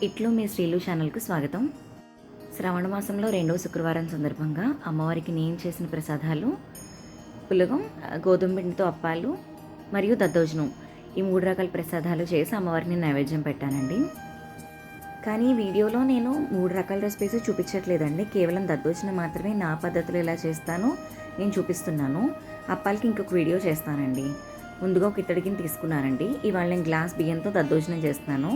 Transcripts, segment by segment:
ఇట్లు మీ శ్రీలు ఛానల్కు స్వాగతం. శ్రావణ మాసంలో రెండవ శుక్రవారం సందర్భంగా అమ్మవారికి నేను చేసిన ప్రసాదాలు పులగం, గోధుమ పిండితో అప్పాలు మరియు దద్దోజనం, ఈ 3 రకాల ప్రసాదాలు చేసి అమ్మవారికి నైవేద్యం పెట్టానండి. కానీ ఈ వీడియోలో నేను 3 రకాల రెసిపీస్ చూపించట్లేదండి. కేవలం దద్దోజనం మాత్రమే నా పద్ధతిలో ఎలా చేస్తానో నేను చూపిస్తున్నాను. అప్పాలకి ఇంకొక వీడియో చేస్తానండి. ముందుగా ఒక ఇత్తడి గిన్నె తీసుకున్నానండి. ఇవాళ నేను గ్లాస్ బియ్యంతో దద్దోజనం చేస్తున్నాను.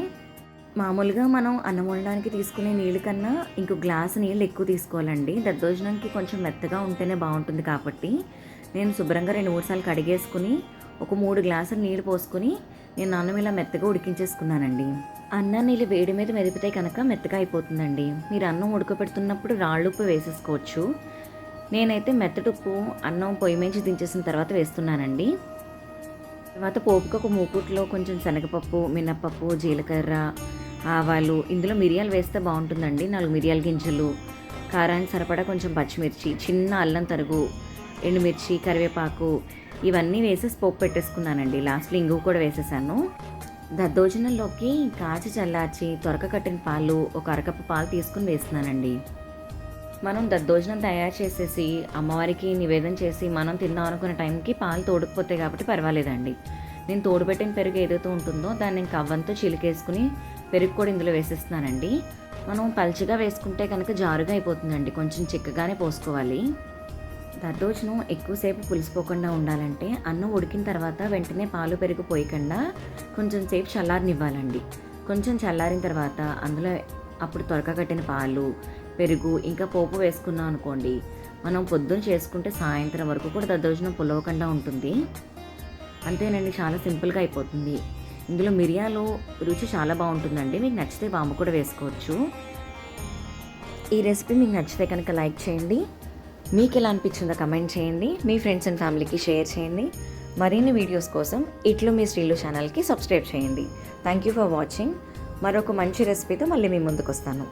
మామూలుగా మనం అన్నం వండడానికి తీసుకునే నీళ్ళు కన్నా ఇంకో గ్లాసు నీళ్ళు ఎక్కువ తీసుకోవాలండి. దద్దోజనానికి కొంచెం మెత్తగా ఉంటేనే బాగుంటుంది కాబట్టి నేను శుభ్రంగా 2-3 సార్లు కడిగేసుకుని ఒక 3 గ్లాసులు నీళ్ళు పోసుకొని నేను అన్నం ఇలా మెత్తగా ఉడికించేసుకున్నానండి. అన్నం నీళ్ళు వేడి మీద మెదిపితే కనుక మెత్తగా అయిపోతుందండి. మీరు అన్నం ఉడకపెడుతున్నప్పుడు రాళ్ళుప్పు వేసేసుకోవచ్చు. నేనైతే మెత్తటుప్పు అన్నం పొయ్యి మించి దించేసిన తర్వాత వేస్తున్నానండి. తర్వాత పోపుకు ఒక మూకుట్లో కొంచెం శనగపప్పు, మినప్పప్పు, జీలకర్ర, ఆవాలు, ఇందులో మిరియాలు వేస్తే బాగుంటుందండి. 4 మిరియాల గింజలు, కారానికి సరిపడా కొంచెం పచ్చిమిర్చి, చిన్న అల్లం తరుగు, ఎండుమిర్చి, కరివేపాకు ఇవన్నీ వేసేసి పోపు పెట్టేసుకున్నానండి. లాస్ట్లో ఇంగువ కూడా వేసేసాను. దద్దోజనంలోకి కాచి చల్లార్చి తొరక కట్టిన పాలు ఒక అరకప్పు పాలు తీసుకుని వేస్తున్నానండి. మనం దద్దోజనం తయారు చేసేసి అమ్మవారికి నివేదన చేసి మనం తిందాం అనుకున్న టైంకి పాలు తోడకపోతే కాబట్టి పర్వాలేదండి. నేను తోడుపెట్టిన పెరుగు ఏదైతే ఉంటుందో దాన్ని నేను కవ్వంతో చిలికేసుకుని పెరుగు కూడా ఇందులో వేసేస్తున్నానండి. మనం పల్చగా వేసుకుంటే కనుక జారుగా అయిపోతుందండి. కొంచెం చిక్కగానే పోసుకోవాలి. దద్దోజనం ఎక్కువసేపు పులిసిపోకుండా ఉండాలంటే అన్నం ఉడికిన తర్వాత వెంటనే పాలు పెరుగు పోయకుండా కొంచెం సేపు చల్లారనివ్వాలండి. కొంచెం చల్లారిన తర్వాత అందులో అప్పుడు తొరక కట్టిన పాలు, పెరుగు ఇంకా పోపు వేసుకున్నాం అనుకోండి, మనం పొద్దున్న చేసుకుంటే సాయంత్రం వరకు కూడా దద్దోజనం పులవకుండా ఉంటుంది. అంతేనండి, చాలా సింపుల్గా అయిపోతుంది. ఇందులో మిరియాలు రుచి చాలా బాగుంటుందండి. మీకు నచ్చితే వాము కూడా వేసుకోవచ్చు. ఈ రెసిపీ మీకు నచ్చితే కనుక లైక్ చేయండి. మీకు ఎలా అనిపించిందో కమెంట్ చేయండి. మీ ఫ్రెండ్స్ అండ్ ఫ్యామిలీకి షేర్ చేయండి. మరిన్ని వీడియోస్ కోసం ఇట్లు మీ శ్రీలు ఛానల్కి సబ్స్క్రైబ్ చేయండి. Thank you for watching. మరొక మంచి రెసిపీతో మళ్ళీ మీ ముందుకు వస్తాను.